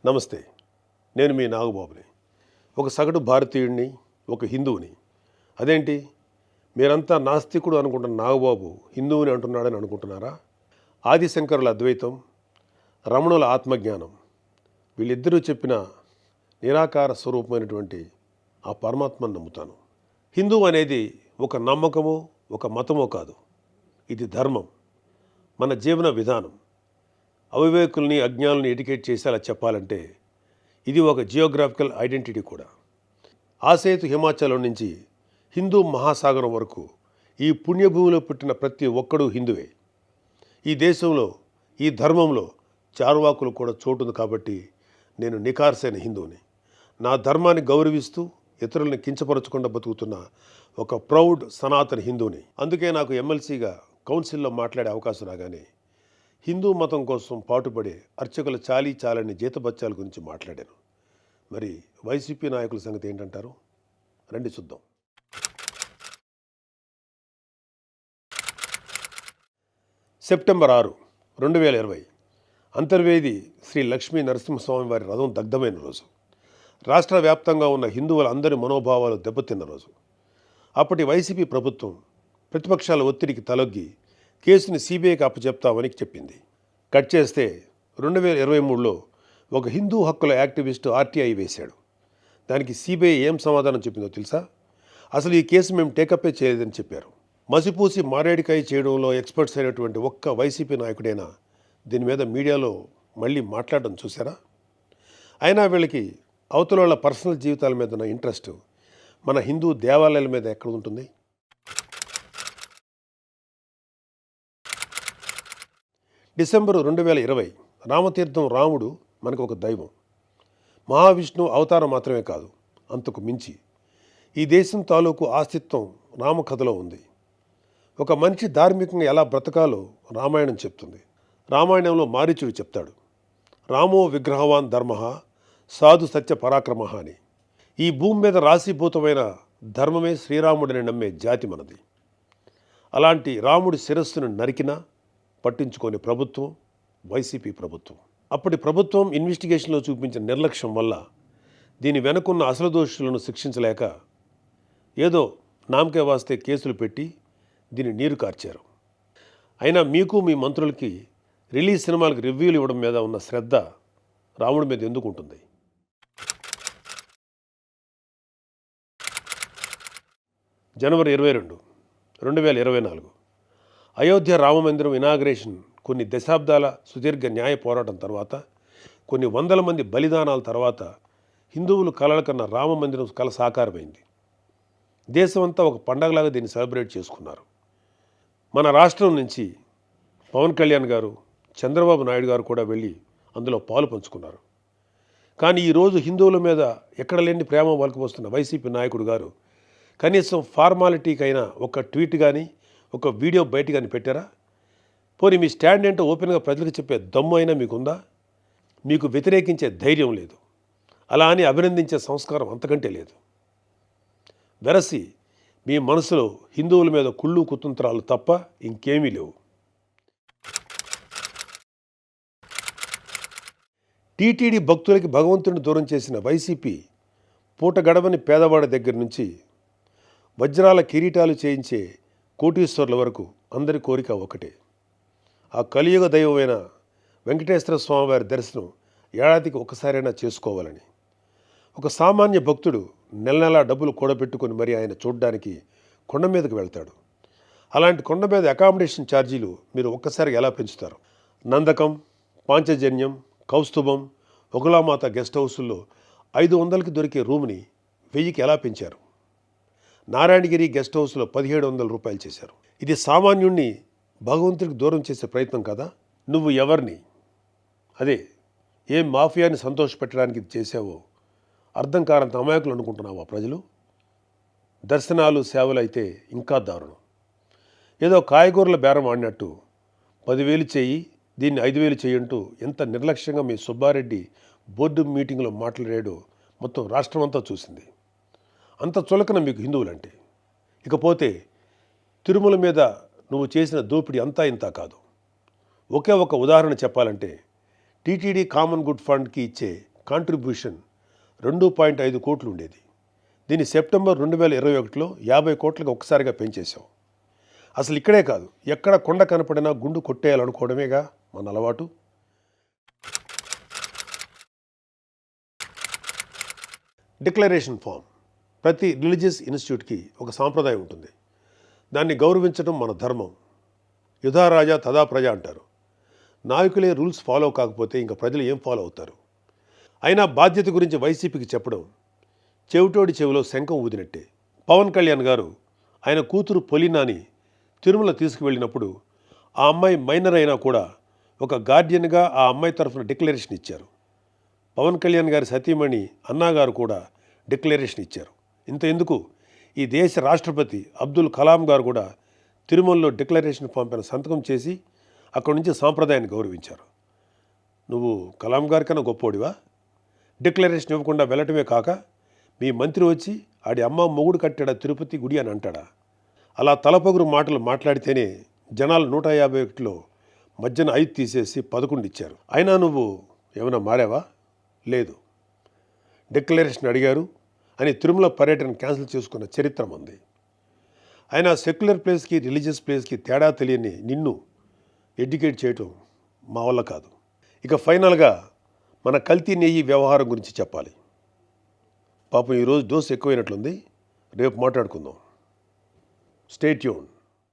నమస్తే. నేను మీ నాగబాబుని. ఒక సగటు భారతీయుడిని, ఒక హిందువుని. అదేంటి మీరంతా నాస్తికుడు అనుకుంటున్న నాగబాబు హిందువుని అంటున్నాడని అనుకుంటున్నారా? ఆదిశంకరుల అద్వైతం, రమణుల ఆత్మజ్ఞానం, వీళ్ళిద్దరూ చెప్పిన నిరాకార స్వరూపమైనటువంటి ఆ పరమాత్మను నమ్ముతాను. హిందువు అనేది ఒక నమ్మకమో ఒక మతమో కాదు, ఇది ధర్మం, మన జీవన విధానం. అవివేకుల్ని అజ్ఞానుల్ని ఎడ్యుకేట్ చేసేలా చెప్పాలంటే ఇది ఒక జియోగ్రాఫికల్ ఐడెంటిటీ కూడా. ఆసేతు హిమాచలం నుంచి హిందూ మహాసాగరం వరకు ఈ పుణ్యభూమిలో పుట్టిన ప్రతి ఒక్కడూ హిందువే. ఈ దేశంలో ఈ ధర్మంలో చార్వాకులు కూడా చోటుంది కాబట్టి నేను నికార్సైన హిందువుని. నా ధర్మాన్ని గౌరవిస్తూ ఇతరులను కించపరచకుండా బతుకుతున్న ఒక ప్రౌడ్ సనాతన హిందువుని. అందుకే నాకు ఎమ్మెల్సీగా కౌన్సిల్లో మాట్లాడే అవకాశం రాగానే హిందూ మతం కోసం పాటుపడే అర్చకుల చాలీ చాలని జీతబత్యాల గురించి మాట్లాడాను. మరి వైసీపీ నాయకుల సంగతి ఏంటంటారు? రండి చూద్దాం. సెప్టెంబర్ 6, 2020 అంతర్వేది శ్రీ లక్ష్మీ నరసింహస్వామి వారి రథం దగ్ధమైన రోజు. రాష్ట్ర వ్యాప్తంగా ఉన్న హిందువులందరి మనోభావాలు దెబ్బతిన్న రోజు. అప్పటి వైసీపీ ప్రభుత్వం ప్రతిపక్షాల ఒత్తిడికి తలొగ్గి కేసుని సిబిఐకి అప్పచెప్తామని చెప్పింది. కట్ చేస్తే 2023లో ఒక హిందూ హక్కుల యాక్టివిస్టు ఆర్టీఐ వేశాడు. దానికి సిబిఐ ఏం సమాధానం చెప్పిందో తెలుసా? అసలు ఈ కేసు మేము టేకప్పే చేయలేదని చెప్పారు. మసిపూసి మారేడికాయ చేయడంలో ఎక్స్పర్ట్స్ అయినటువంటి ఒక్క వైసీపీ నాయకుడైనా దీని మీద మీడియాలో మళ్ళీ మాట్లాడడం చూసారా? అయినా వీళ్ళకి అవతల వాళ్ళ పర్సనల్ జీవితాల మీద ఉన్న ఇంట్రెస్ట్ మన హిందూ దేవాలయాల మీద ఎక్కడ ఉంటుంది? డిసెంబరు 2020 రామతీర్థం రాముడు మనకు ఒక దైవం. మహావిష్ణువు అవతారం మాత్రమే కాదు, అంతకు మించి. ఈ దేశం తాలూకు ఆస్తిత్వం రామకథలో ఉంది. ఒక మనిషి ధార్మికంగా ఎలా బ్రతకాలో రామాయణం చెప్తుంది. రామాయణంలో మారీచుడు చెప్తాడు, రామో విగ్రహవాన్ ధర్మ సాధు సత్య పరాక్రమ అని. ఈ భూమి మీద రాశీభూతమైన ధర్మమే శ్రీరాముడిని నమ్మే జాతి మనది. అలాంటి రాముడి శిరస్సును నరికినా పట్టించుకోని ప్రభుత్వం వైసీపీ ప్రభుత్వం. అప్పటి ప్రభుత్వం ఇన్వెస్టిగేషన్లో చూపించిన నిర్లక్ష్యం వల్ల దీని వెనుకున్న అసలు దోషులను శిక్షించలేక ఏదో నామకే వాస్తే కేసులు పెట్టి దీన్ని నీరు కార్చారు. అయినా మీకు మీ మంత్రులకి రిలీజ్ సినిమాలకు రివ్యూలు ఇవ్వడం మీద ఉన్న శ్రద్ధ రాముడి మీద ఎందుకు ఉంటుంది? జనవరి 22, 2024 అయోధ్య రామమందిరం ఇనాగ్రేషన్ కొన్ని దశాబ్దాల సుదీర్ఘ న్యాయ పోరాటం తర్వాత, కొన్ని వందల మంది బలిదానాల తర్వాత హిందువులు కలల కన్నా రామమందిరం కల సాకారమైంది. దేశమంతా ఒక పండగలాగా దీన్ని సెలబ్రేట్ చేసుకున్నారు. మన రాష్ట్రం నుంచి పవన్ కళ్యాణ్ గారు, చంద్రబాబు నాయుడు గారు కూడా వెళ్ళి అందులో పాలు పంచుకున్నారు. కానీ ఈరోజు హిందువుల మీద ఎక్కడ లేని ప్రేమ వలకపోస్తున్న వైసీపీ నాయకుడు గారు కనీసం ఫార్మాలిటీకైనా ఒక ట్వీట్ కానీ ఒక వీడియో బయట కానీ పెట్టారా? పోనీ మీ స్టాండ్ ఏంటో ఓపెన్గా ప్రజలకు చెప్పే దమ్ము అయినా మీకుందా? మీకు వ్యతిరేకించే ధైర్యం లేదు. అలా అని అభినందించే సంస్కారం అంతకంటే లేదు. వెరసి మీ మనసులో హిందువుల మీద కుళ్ళు కుతంత్రాలు తప్ప ఇంకేమీ లేవు. టీటీడీ భక్తులకి భగవంతుడిని దూరం చేసిన వైసీపీ పూట గడవని పేదవాడి దగ్గర నుంచి వజ్రాల కిరీటాలు చేయించే కోటీశ్వర్ల వరకు అందరి కోరిక ఒకటే, ఆ కలియుగ దైవమైన వెంకటేశ్వర స్వామివారి దర్శనం ఏడాదికి ఒకసారైనా చేసుకోవాలని. ఒక సామాన్య భక్తుడు నెల నెలా డబ్బులు కూడబెట్టుకొని మరి ఆయన చూడడానికి కొండ మీదకి వెళ్తాడు. అలాంటి కొండ మీద అకామిడేషన్ ఛార్జీలు మీరు ఒక్కసారి ఎలా పెంచుతారు? నందకం, పాంచజన్యం, కౌస్తుభం, ఒకలామాత గెస్ట్ హౌసుల్లో 500కి దొరికే రూమ్ని 1000కి ఎలా పెంచారు? నారాయణగిరి గెస్ట్ హౌస్లో 1700 రూపాయలు చేశారు. ఇది సామాన్యుణ్ణి భగవంతుడికి దూరం చేసే ప్రయత్నం కదా? నువ్వు ఎవరిని, అదే ఏం మాఫియాని సంతోషపెట్టడానికి ఇది చేసావో అర్థం కానంత అమాయకులు అనుకుంటున్నావా ప్రజలు? దర్శనాలు సేవలు అయితే ఇంకా దారుణం. ఏదో కాయగూరల బేరం ఆడినట్టు 10,000 చేయి, దీన్ని 5,000 చేయంటూ ఎంత నిర్లక్ష్యంగా మీ సుబ్బారెడ్డి బోర్డు మీటింగ్లో మాట్లాడాడో మొత్తం రాష్ట్రమంతా చూసింది. అంత చులకన మీకు హిందువులంటే. ఇకపోతే తిరుమల మీద నువ్వు చేసిన దోపిడీ అంతా ఇంతా కాదు. ఒకే ఒక ఉదాహరణ చెప్పాలంటే టీటీడీ కామన్ గుడ్ ఫండ్కి ఇచ్చే కాంట్రిబ్యూషన్ 2.5 కోట్లు ఉండేది. దీన్ని సెప్టెంబర్ 2021లో 50 కోట్లకు ఒక్కసారిగా పెంచేశాం. అసలు ఇక్కడే కాదు, ఎక్కడ కొండ కనపడినా గుండు కొట్టేయాలనుకోవడమేగా మన అలవాటు. Declaration form. ప్రతి రిలీజియస్ ఇన్స్టిట్యూట్కి ఒక సాంప్రదాయం ఉంటుంది. దాన్ని గౌరవించడం మన ధర్మం. యుధా రాజా తదా ప్రజ అంటారు. నాయకులే రూల్స్ ఫాలో కాకపోతే ఇంకా ప్రజలు ఏం ఫాలో అవుతారు? అయినా బాధ్యత గురించి వైసీపీకి చెప్పడం చెవిటోడి చెవిలో శంఖం ఊదినట్టే. పవన్ కళ్యాణ్ గారు ఆయన కూతురు పొలినాని తిరుమల తీసుకువెళ్ళినప్పుడు ఆ అమ్మాయి మైనర్ అయినా కూడా ఒక గార్డియన్గా ఆ అమ్మాయి తరఫున డిక్లరేషన్ ఇచ్చారు. పవన్ కళ్యాణ్ గారి సతీమణి అన్నాగారు కూడా డిక్లరేషన్ ఇచ్చారు. ఇంత ఎందుకు, ఈ దేశ రాష్ట్రపతి అబ్దుల్ కలాం గారు కూడా తిరుమలలో డిక్లరేషన్ ఫామ్ పైన సంతకం చేసి అక్కడి నుంచి సాంప్రదాయాన్ని గౌరవించారు. నువ్వు కలాం గారి కన్నా గొప్పోడివా? డిక్లరేషన్ ఇవ్వకుండా వెళ్ళటమే కాక మీ మంత్రి వచ్చి ఆడి అమ్మ మొగుడు కట్టాడా తిరుపతి గుడి అని అంటాడా? అలా తలపొగురు మాటలు మాట్లాడితేనే జనాలు 151లో మధ్యన 5 తీసేసి 11 ఇచ్చారు. అయినా నువ్వు ఏమైనా మారావా? లేదు. డిక్లరేషన్ అడిగారు అని తిరుమల పర్యటన క్యాన్సిల్ చేసుకున్న చరిత్ర ఉంది. అయినా సెక్యులర్ ప్లేస్కి రిలీజియస్ ప్లేస్కి తేడా తెలియని నిన్ను ఎడ్యుకేట్ చేయటం మా వల్ల కాదు. ఇక ఫైనల్గా మన కల్తీ నెయ్యి వ్యవహారం గురించి చెప్పాలి. పాపం ఈరోజు డోస్ ఎక్కువైనట్లుంది. రేపు మాట్లాడుకుందాం. Stay tune.